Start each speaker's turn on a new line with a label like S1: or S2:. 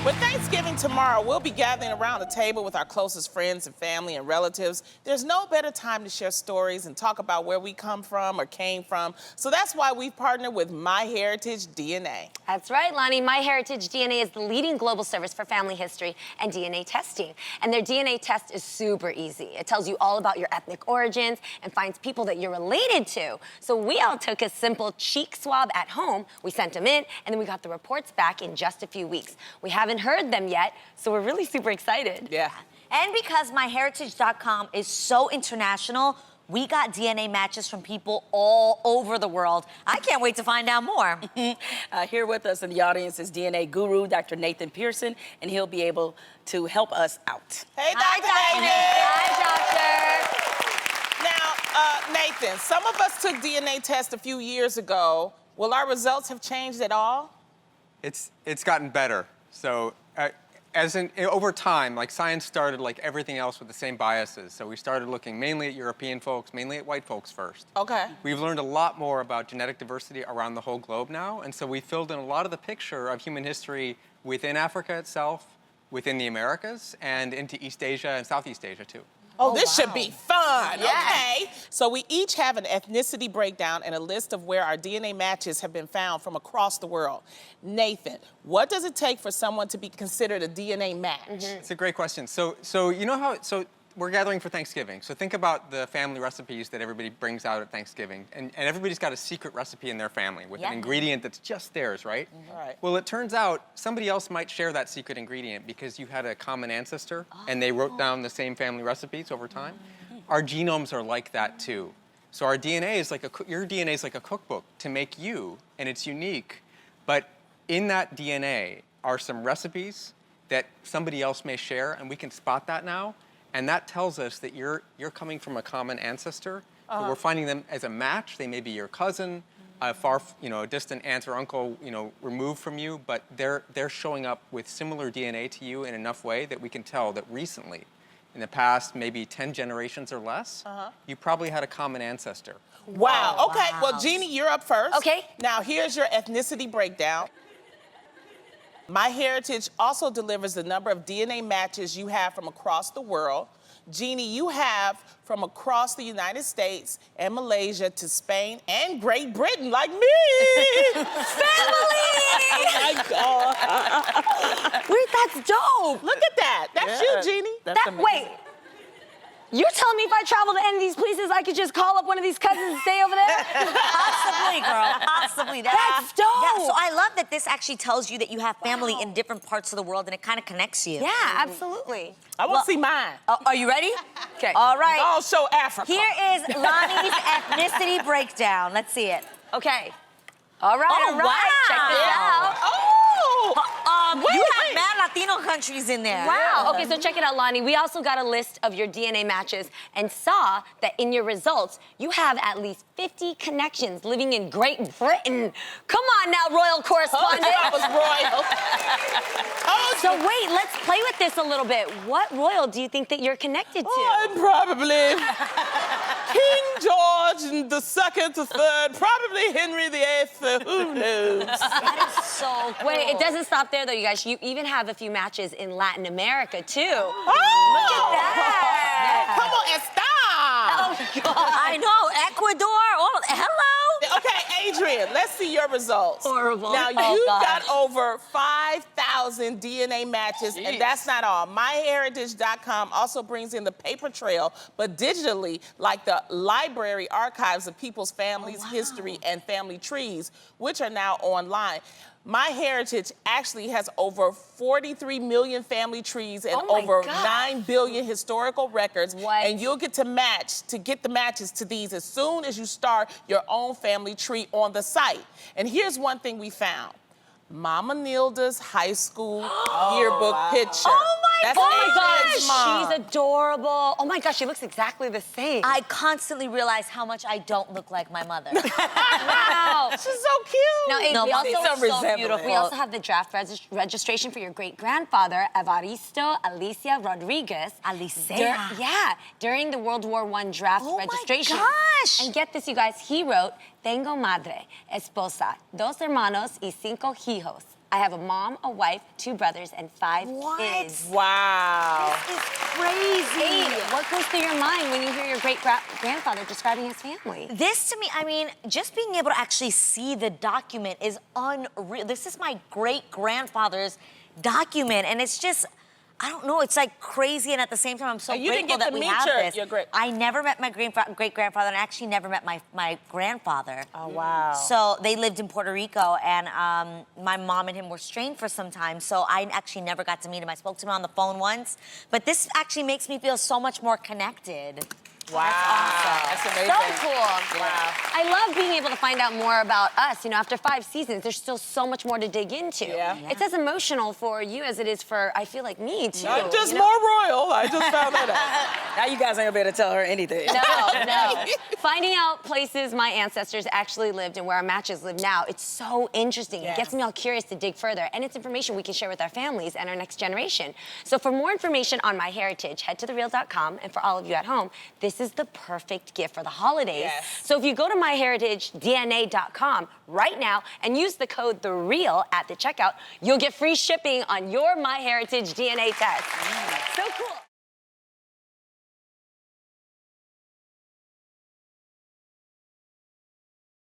S1: With Thanksgiving tomorrow, we'll be gathering around the table with our closest friends and family and relatives. There's no better time to share stories and talk about where we come from or came from. So that's why we've partnered with MyHeritage DNA.
S2: That's right, Lonnie. MyHeritage DNA is the leading global service for family history and DNA testing. And their DNA test is super easy. It tells you all about your ethnic origins and finds people that you're related to. So we all took a simple cheek swab at home. We sent them in, and then we got the reports back in just a few weeks. We haven't heard them yet, so we're really super excited.
S1: Yeah.
S3: And because MyHeritage.com is so international, we got DNA matches from people all over the world. I can't wait to find out more.
S4: Here with us in the audience is DNA guru, Dr. Nathan Pearson, and he'll be able to help us out.
S1: Hey,
S3: Hi,
S1: Dr.
S3: Nathan.
S1: Now, Nathan, some of us took DNA tests a few years ago. Will our results have changed at all?
S5: It's gotten better. So over time, like science started like everything else with the same biases. So we started looking mainly at European folks, mainly at white folks first.
S1: Okay.
S5: We've learned a lot more about genetic diversity around the whole globe now. And so we filled in a lot of the picture of human history within Africa itself, within the Americas, and into East Asia and Southeast Asia too.
S1: Oh, this should be fun.
S3: Yeah.
S1: Okay. So we each have an ethnicity breakdown and a list of where our DNA matches have been found from across the world. Nathan, what does it take for someone to be considered a DNA match?
S5: It's a great question. So you know how, we're gathering for Thanksgiving. So think about the family recipes that everybody brings out at Thanksgiving. And everybody's got a secret recipe in their family with an ingredient that's just theirs, right?
S1: Right.
S5: Well, it turns out somebody else might share that secret ingredient because you had a common ancestor and they wrote down the same family recipes over time. Our genomes are like that too. So our DNA is like your DNA is like a cookbook to make you, and it's unique. But in that DNA are some recipes that somebody else may share, and we can spot that now. And that tells us that you're coming from a common ancestor. But we're finding them as a match. They may be your cousin, a distant aunt or uncle, removed from you, but they're showing up with similar DNA to you in enough way that we can tell that recently, in the past maybe 10 generations or less, you probably had a common ancestor.
S1: Wow. Okay. Well, Jeannie, you're up first.
S2: Okay.
S1: Now, here's your ethnicity breakdown. MyHeritage also delivers the number of DNA matches you have from across the world. Jeannie, you have from across the United States and Malaysia to Spain and Great Britain, like me.
S2: Family!
S1: Oh my God.
S2: Wait, that's dope.
S1: Look at that. That's you, Jeannie.
S2: Wait. You're telling me if I travel to any of these places, I could just call up one of these cousins and stay over there?
S3: Possibly, girl. Possibly.
S2: That's dope.
S3: Yeah, so I love that this actually tells you that you have family in different parts of the world, and it kind of connects you.
S2: Yeah, absolutely.
S1: I want to see mine.
S3: Are you ready?
S2: Okay.
S3: All right.
S1: I'll show Africa.
S3: Here is Lonnie's ethnicity breakdown. Let's see it.
S2: Okay. All right,
S3: Oh,
S2: all right.
S3: wow.
S2: Check this out.
S1: Oh!
S3: You have mad Latino countries in there.
S2: Wow. Okay, so check it out, Lonnie. We also got a list of your DNA matches and saw that in your results, you have at least 50 connections living in Great Britain. Come on now, royal correspondent.
S1: I was royal.
S2: So wait, let's play with this a little bit. What royal do you think that you're connected to?
S1: I'm probably King George the Second, the Third, probably Henry VIII. Who knows?
S3: That is so cool.
S2: Wait, it doesn't stop there though, you guys. You even have a few matches in Latin America too.
S1: Oh!
S2: Look at that.
S1: Come on, and stop.
S3: I know, Ecuador, hello.
S1: Okay, Adrian, let's see your results.
S2: Horrible.
S1: Now,
S3: Oh,
S1: you've
S3: gosh.
S1: got over 5,000 DNA matches, and that's not all. MyHeritage.com also brings in the paper trail, but digitally, like the library archives of people's families' history and family trees, which are now online. MyHeritage actually has over 43 million family trees and
S2: Oh my
S1: over
S2: God.
S1: 9 billion historical records.
S2: What?
S1: And you'll get to get the matches to these as soon as you start your own family tree on the site. And here's one thing we found. Mama Nilda's high school yearbook picture.
S2: Oh my
S1: Adrian's
S2: gosh,
S1: mom.
S2: she's adorable. Oh my gosh, she looks exactly the same.
S3: I constantly realize how much I don't look like my mother.
S2: Wow.
S1: She's so cute.
S2: Now,
S3: No,
S2: we,
S3: but
S2: also,
S3: it's so beautiful.
S2: we also have the draft registration for your great-grandfather, Evaristo Alicia Rodriguez.
S3: Alicia.
S2: During the World War I draft
S3: Oh my
S2: registration.
S3: gosh.
S2: And get this, you guys, he wrote, Tengo madre, esposa, dos hermanos y cinco hijos. I have a mom, a wife, 2 brothers, and 5 kids.
S1: Wow.
S3: This is crazy.
S2: What goes through your mind when you hear your great-grandfather describing his family?
S3: This to me, I mean, just being able to actually see the document is unreal. This is my great-grandfather's document, and it's just, I don't know, it's like crazy, and at the same time, I'm so
S1: And you didn't
S3: grateful
S1: get
S3: that
S1: to
S3: we
S1: meet
S3: have
S1: your-
S3: this.
S1: your great-
S3: I never met my great-grandfather, and I actually never met my grandfather.
S1: Oh, wow.
S3: So they lived in Puerto Rico, and my mom and him were strained for some time, so I actually never got to meet him. I spoke to him on the phone once, but this actually makes me feel so much more connected.
S1: Wow. That's amazing.
S2: So cool.
S1: Wow.
S2: I love being able to find out more about us. You know, after 5 seasons, there's still so much more to dig into.
S1: Yeah.
S2: It's as emotional for you as it is for, I feel like, me, too.
S1: I'm just
S2: you know?
S1: more royal. I just found that out.
S4: Now you guys ain't gonna be able to tell her anything.
S2: No. Finding out places my ancestors actually lived and where our matches live now, it's so interesting.
S1: Yes.
S2: It gets me all curious to dig further, and it's information we can share with our families and our next generation. So for more information on MyHeritage, head to TheReal.com, and for all of you at home, this is the perfect gift for the holidays.
S1: Yes.
S2: So if you go to MyHeritageDNA.com right now and use the code THEREAL at the checkout, you'll get free shipping on your MyHeritage DNA test. So cool.